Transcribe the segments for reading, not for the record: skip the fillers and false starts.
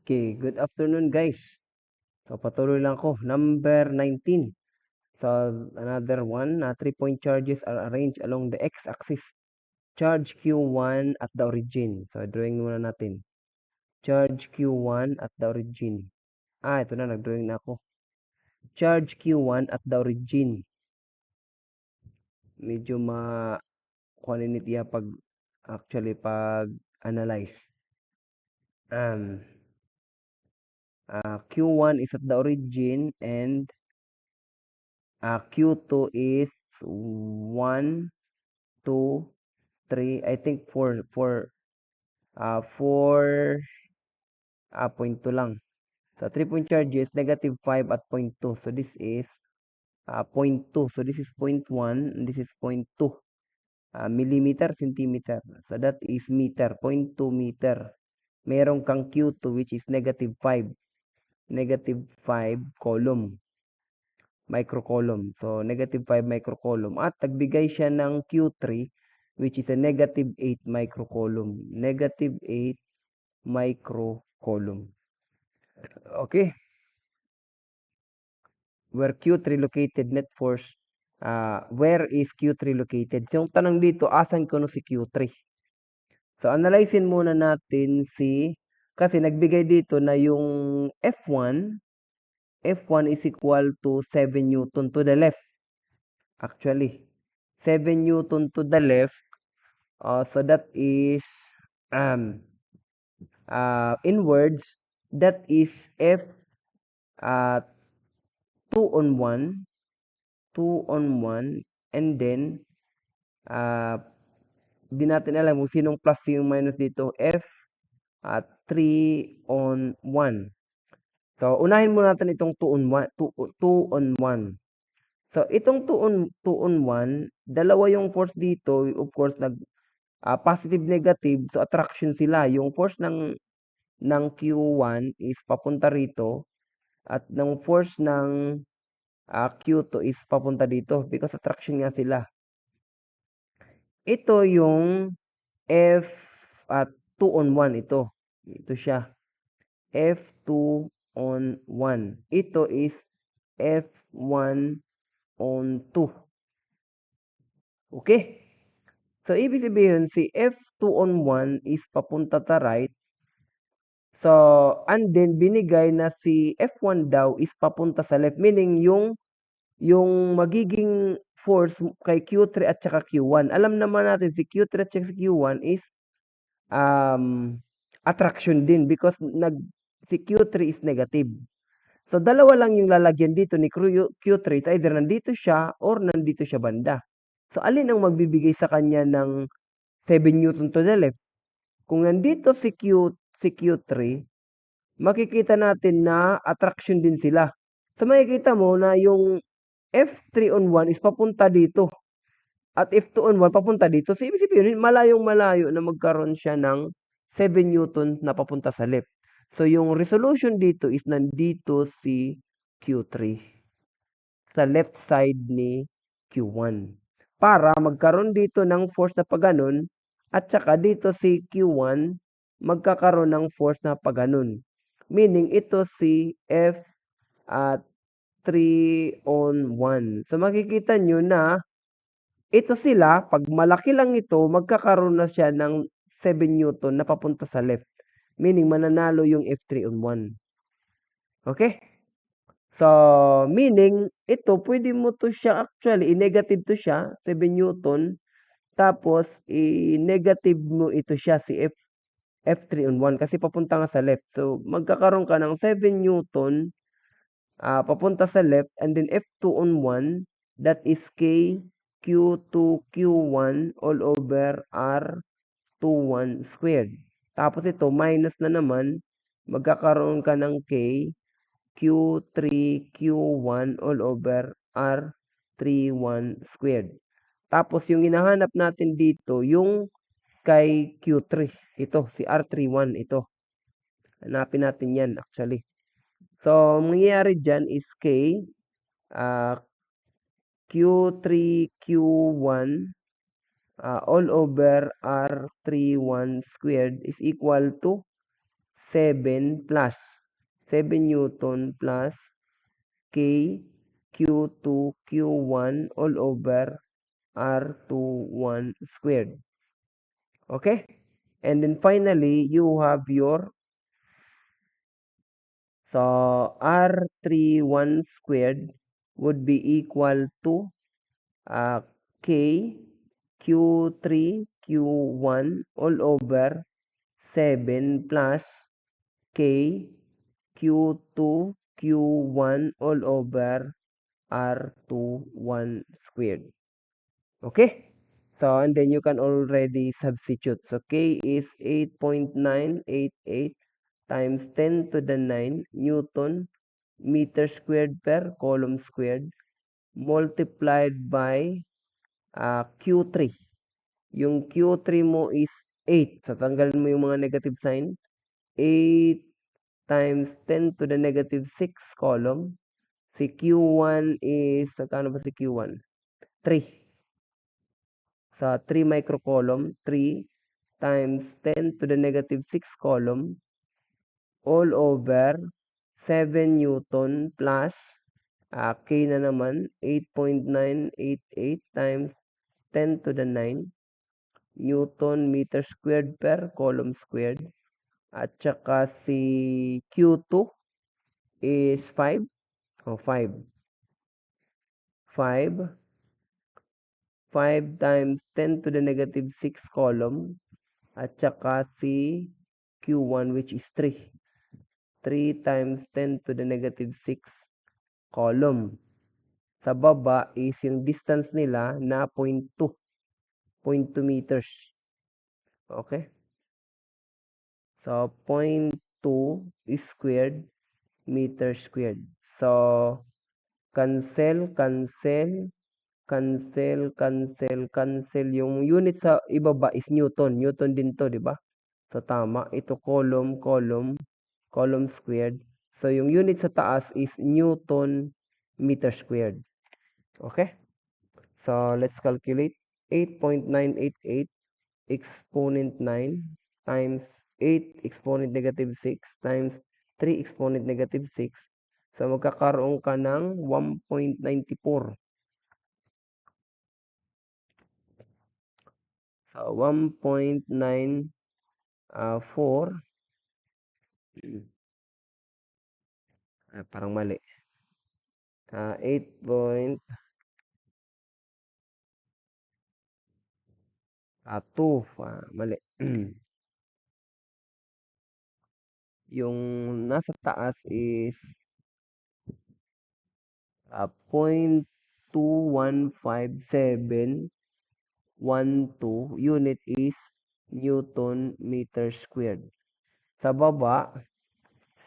Okay, good afternoon guys. So patuloy lang ako. Number 19. So another one, 3-point charges are arranged along the x-axis. Charge Q1 at the origin. So drawing muna natin. Charge Q1 at the origin. Ito na, nag-drawing na ako. Charge Q1 at the origin. Medyo kuhanin niya pag analyze. Q1 is at the origin and Q2 is 1, 2, 3, I think 4, 4.2 lang. So 3-point charges, negative 5 at 0.2. So this is 0.2. So this is 0.1 and this is 0.2. Millimeter, centimeter. So that is meter, 0.2 meter. Merong kang Q2 which is negative 5. Negative 5 column. Microcolumn. So, negative 5 microcolumn. At nagbigay siya ng Q3 which is a negative 8 microcolumn. Negative 8 microcolumn. Okay. Where Q3 located, net force. Where is Q3 located? So, yung tanong dito, asan ko no si Q3? So, analyzein muna natin kasi nagbigay dito na yung F1 is equal to 7 Newton to the left. Actually, 7 Newton to the left. So that is inwards, that is F 2 on 1, 2 on 1, and then di natin alam kung sinong plus yung minus dito, F 3 on 1. So, unahin muna natin itong 2 on 1. 2 on 1. So, itong 2 on 1, dalawa yung force dito, of course, positive, negative, so attraction sila. Yung force ng Q1 is papunta rito, at ng force ng Q2 is papunta dito because attraction nga sila. Ito yung F at 2 on 1 ito. Ito siya. F2 on 1. Ito is F1 on 2. Okay? So, ibig sabihin, si F2 on 1 is papunta ta right. So, and then, binigay na si F1 daw is papunta sa left. Meaning, yung magiging force kay Q3 at saka Q1. Alam naman natin, si Q3 at saka si Q1 is attraction din because si Q3 is negative. So, dalawa lang yung lalagyan dito ni Q3. Either nandito siya or nandito siya banda. So, alin ang magbibigay sa kanya ng 7 Newton to the left? Kung nandito si Q3, makikita natin na attraction din sila. So, makikita mo na yung F3 on 1 is papunta dito. At F2 on 1 papunta dito. So, ibig sabihin, malayong-malayo na magkaroon siya ng 7 Newton na papunta sa left. So, yung resolution dito is nandito si Q3 sa left side ni Q1. Para magkaroon dito ng force na paganon at saka dito si Q1 magkakaroon ng force na paganon. Meaning, ito si F at 3 on 1. So, makikita nyo na ito sila, pag malaki lang ito, magkakaroon na siya ng 7 Newton na papunta sa left. Meaning, mananalo yung F3 on 1. Okay? So, meaning, ito, pwede mo to siya, actually, i-negative to siya, 7 Newton, tapos, i-negative mo ito siya, si F3 on 1, kasi papunta nga sa left. So, magkakaroon ka ng 7 Newton, papunta sa left, and then F2 on 1, that is K, Q2, Q1, all over R21 squared. Tapos ito, minus na naman, magkakaroon ka ng K, Q3, Q1, all over R31 squared. Tapos yung hinahanap natin dito, yung kay Q3. Ito, si R31, ito. Hanapin natin yan, actually. So, mangyayari dyan is K, Q3, Q1, all over R31 squared is equal to 7 plus 7 Newton plus K Q2 Q1 all over R21 squared. Okay? And then finally, you have your so R31 squared would be equal to K Q3 Q1 all over 7 plus K Q2 Q1 all over R21 squared. Okay? So, and then you can already substitute. So, K is 8.988 times 10 to the 9 Newton meter squared per column squared multiplied by Q3. Yung Q3 mo is 8. So, tanggalin mo yung mga negative sign. 8 times 10 to the negative 6 column. Si Q1 is, kano ba si Q1? 3. Sa 3 microcolumn, 3 times 10 to the negative 6 column all over 7 Newton plus K na naman 8.988 times 10 to the 9 Newton meter squared per column squared at saka si Q2 is 5 o 5 times 10 to the negative 6 column at saka si Q1 which is 3 times 10 to the negative 6 column. Sa baba is yung distance nila na 0.2 meters. Okay? So, 0.2 squared meter squared. So, cancel. Yung unit sa ibaba is Newton. Newton din to, di ba? So, tama. Ito column squared. So, yung unit sa taas is Newton meter squared. Okay? So, let's calculate. 8.988 exponent 9 times 8 exponent negative 6 times 3 exponent negative 6. So, magkakaroon ka ng 1.94. So, 1.94. Parang mali. 8.2. Mali. Yung nasa taas is 0.21571 unit is Newton meter squared. Sa baba,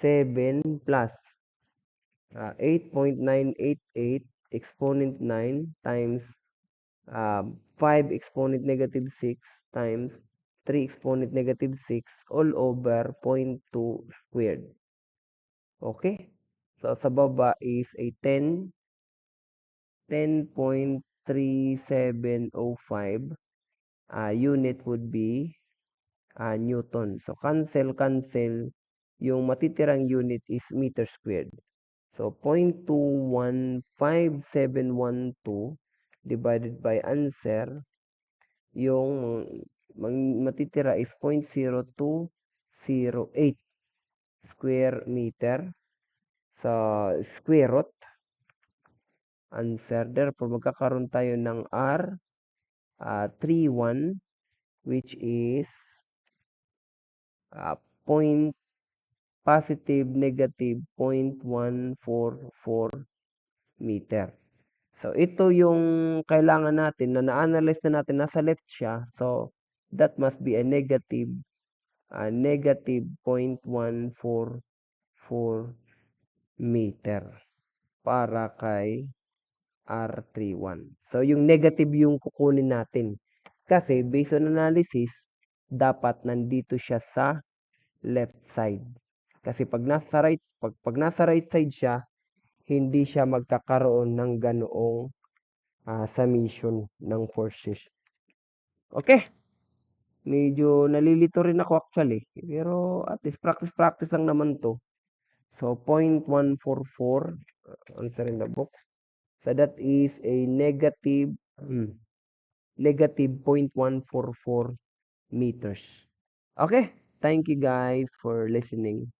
7 plus 8.988 exponent 9 times 5 exponent negative 6 times 3 exponent negative 6 all over 0.2 squared. Okay? So, sa baba is a 10.3705 unit would be Newton. So, cancel. Yung matitirang unit is meter squared. So, 0.215712 divided by answer, yung matitira is 0.0208 square meter sa square root. Answer. Therefore, magkakaroon tayo ng R31 which is point positive negative 0.144 meter. So, ito yung kailangan natin na na-analyze na natin. Nasa left siya. So, that must be a negative 0.144 meter para kay R31. So, yung negative yung kukunin natin. Kasi, based on analysis, dapat nandito siya sa left side. Kasi pag nasa right side siya, hindi siya magkakaroon ng ganoong summation ng forces. Okay? Medyo nalilito rin ako actually, pero at least practice lang naman 'to. So, 0.144 answer in the box. So, that is a negative 0.144 meters. Okay, thank you guys for listening.